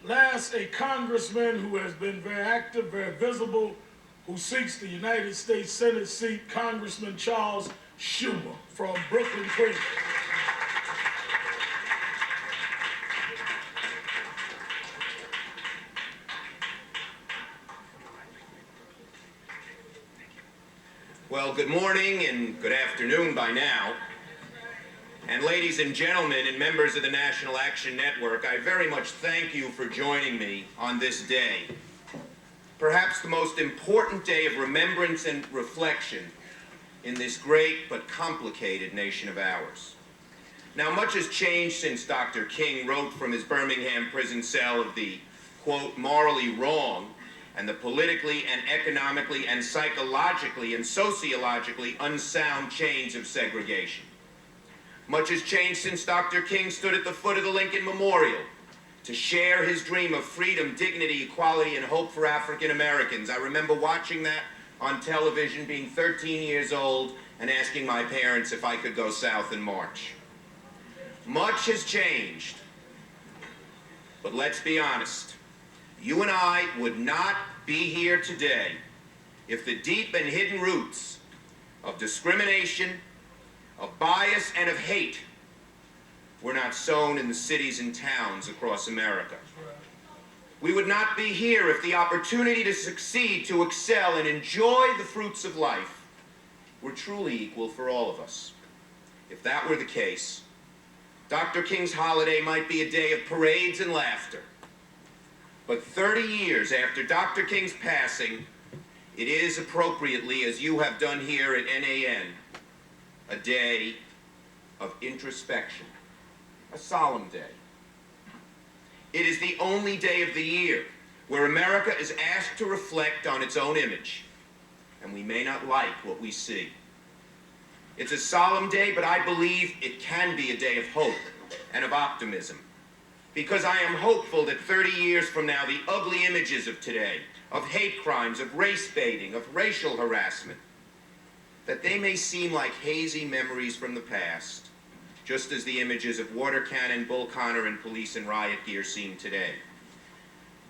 Last, a congressman who has been very active, very visible, who seeks the United States Senate seat, Congressman Charles Schumer from Brooklyn, Queens. Well, good morning and good afternoon by now. And ladies and gentlemen and members of the National Action Network, I very much thank you for joining me on this day. Perhaps the most important day of remembrance and reflection in this great but complicated nation of ours. Now, much has changed since Dr. King wrote from his Birmingham prison cell of the, quote, morally wrong and the politically and economically and psychologically and sociologically unsound chains of segregation. Much has changed since Dr. King stood at the foot of the Lincoln Memorial to share his dream of freedom, dignity, equality, and hope for African Americans. I remember watching that on television, being 13 years old, and asking my parents if I could go south and march. Much has changed, but let's be honest. You and I would not be here today if the deep and hidden roots of discrimination, of bias, and of hate were not sown in the cities and towns across America. We would not be here if the opportunity to succeed, to excel, and enjoy the fruits of life were truly equal for all of us. If that were the case, Dr. King's holiday might be a day of parades and laughter. But 30 years after Dr. King's passing, it is appropriately, as you have done here at NAN, a day of introspection, a solemn day. It is the only day of the year where America is asked to reflect on its own image, and we may not like what we see. It's a solemn day, but I believe it can be a day of hope and of optimism, because I am hopeful that 30 years from now, the ugly images of today, of hate crimes, of race baiting, of racial harassment, that they may seem like hazy memories from the past, just as the images of water cannon, Bull Connor, and police and riot gear seem today.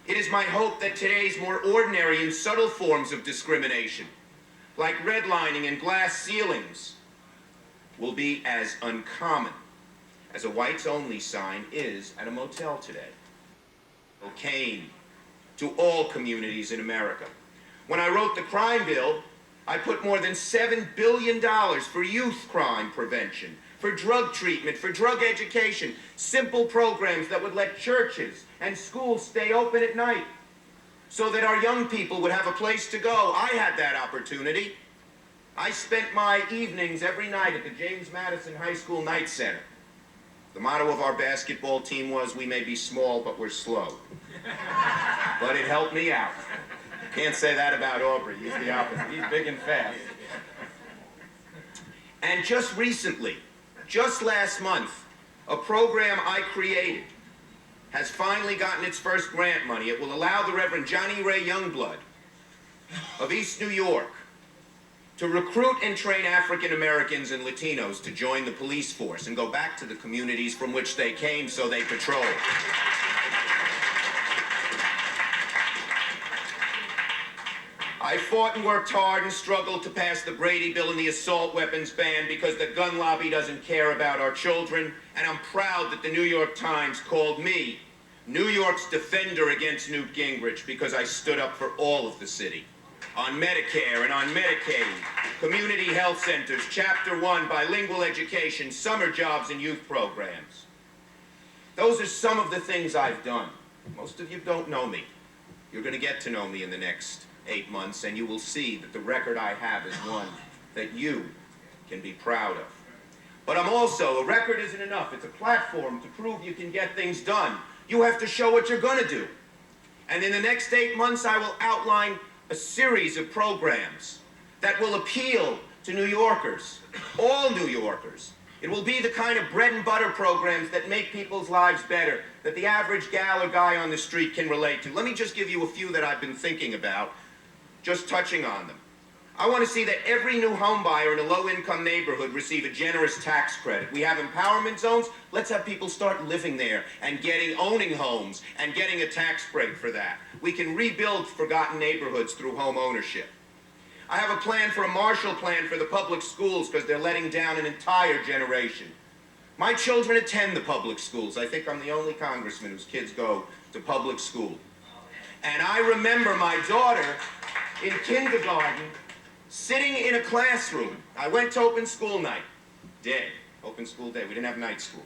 It is my hope that today's more ordinary and subtle forms of discrimination, like redlining and glass ceilings, will be as uncommon as a whites-only sign is at a motel today. Came to all communities in America. When I wrote the crime bill, I put more than $7 billion for youth crime prevention, for drug treatment, for drug education, simple programs that would let churches and schools stay open at night so that our young people would have a place to go. I had that opportunity. I spent my evenings every night at the James Madison High School Night Center. The motto of our basketball team was, "We may be small, but we're slow." But it helped me out. Can't say that about Aubrey. He's the opposite. He's big and fast. And just recently, just last month, a program I created has finally gotten its first grant money. It will allow the Reverend Johnny Ray Youngblood of East New York to recruit and train African Americans and Latinos to join the police force and go back to the communities from which they came so they patrol. I fought and worked hard and struggled to pass the Brady Bill and the assault weapons ban because the gun lobby doesn't care about our children, and I'm proud that the New York Times called me New York's defender against Newt Gingrich because I stood up for all of the city. On Medicare and on Medicaid, community health centers, Chapter 1, bilingual education, summer jobs, and youth programs. Those are some of the things I've done. Most of you don't know me. You're going to get to know me in the next 8 months, and you will see that the record I have is one that you can be proud of. But I'm also, a record isn't enough. It's a platform to prove you can get things done. You have to show what you're going to do. And in the next 8 months, I will outline a series of programs that will appeal to New Yorkers, all New Yorkers. It will be the kind of bread and butter programs that make people's lives better, that the average gal or guy on the street can relate to. Let me just give you a few that I've been thinking about, just touching on them. I want to see that every new home buyer in a low-income neighborhood receive a generous tax credit. We have empowerment zones. Let's have people start living there and owning homes and getting a tax break for that. We can rebuild forgotten neighborhoods through home ownership. I have a plan for a Marshall Plan for the public schools because they're letting down an entire generation. My children attend the public schools. I think I'm the only congressman whose kids go to public school. And I remember my daughter in kindergarten sitting in a classroom. I went to open school night, open school day. We didn't have night school.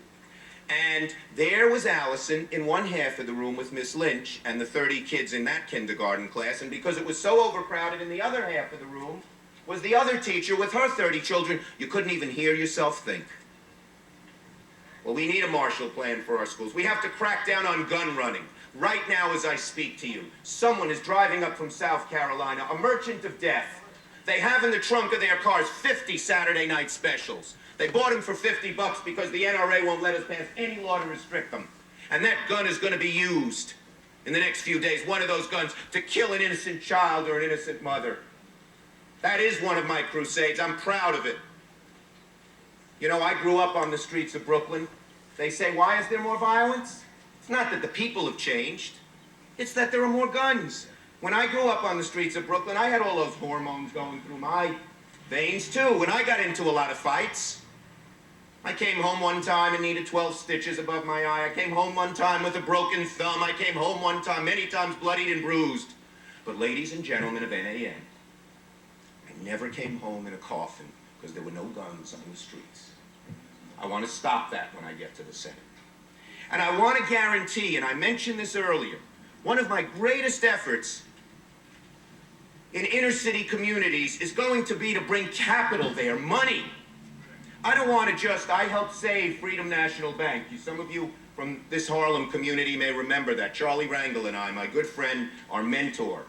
And there was Allison in one half of the room with Miss Lynch and the 30 kids in that kindergarten class. And because it was so overcrowded, in the other half of the room was the other teacher with her 30 children. You couldn't even hear yourself think. Well, we need a Marshall Plan for our schools. We have to crack down on gun running. Right now, as I speak to you, someone is driving up from South Carolina, a merchant of death. They have in the trunk of their cars 50 Saturday night specials. They bought them for $50 because the NRA won't let us pass any law to restrict them. And that gun is going to be used in the next few days, one of those guns, to kill an innocent child or an innocent mother. That is one of my crusades. I'm proud of it. You know, I grew up on the streets of Brooklyn. They say, why is there more violence? It's not that the people have changed. It's that there are more guns. When I grew up on the streets of Brooklyn, I had all those hormones going through my veins, too. When I got into a lot of fights, I came home one time and needed 12 stitches above my eye. I came home one time with a broken thumb. I came home one time, many times bloodied and bruised. But ladies and gentlemen of NAN, I never came home in a coffin because there were no guns on the streets. I want to stop that when I get to the Senate. And I want to guarantee, and I mentioned this earlier, one of my greatest efforts in inner city communities is going to be to bring capital there, money. I don't want to just, I helped save Freedom National Bank. Some of you from this Harlem community may remember that. Charlie Rangel and I, my good friend, our mentor.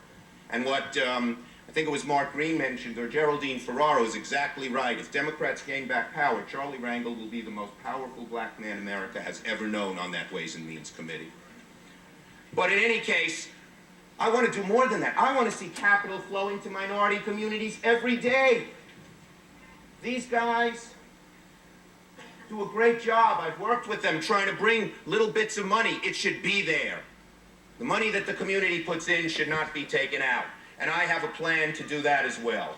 And what I think it was Mark Green mentioned, or Geraldine Ferraro, is exactly right. If Democrats gain back power, Charlie Rangel will be the most powerful black man America has ever known on that Ways and Means Committee. But in any case, I want to do more than that. I want to see capital flowing to minority communities every day. These guys do a great job. I've worked with them trying to bring little bits of money. It should be there. The money that the community puts in should not be taken out. And I have a plan to do that as well.